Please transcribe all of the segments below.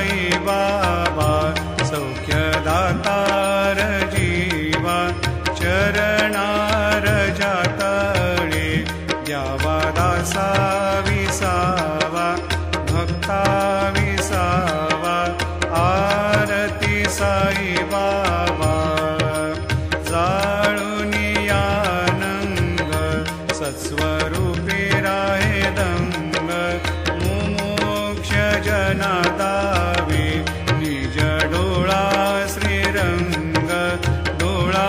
साई बाबा सौख्यदातार जीवा चरणार जातळे द्यावा दासा विसावा भक्ता विसावा आरती साई बाबा जाळूनी आनंद सत्स्वरूपी राहे दंग मुमोक्ष जना दावे निज डोळा श्रीरंग डोळा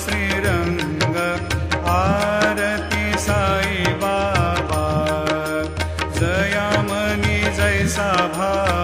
श्रीरंग आरती साई बाबा जयामनी जैसा भाव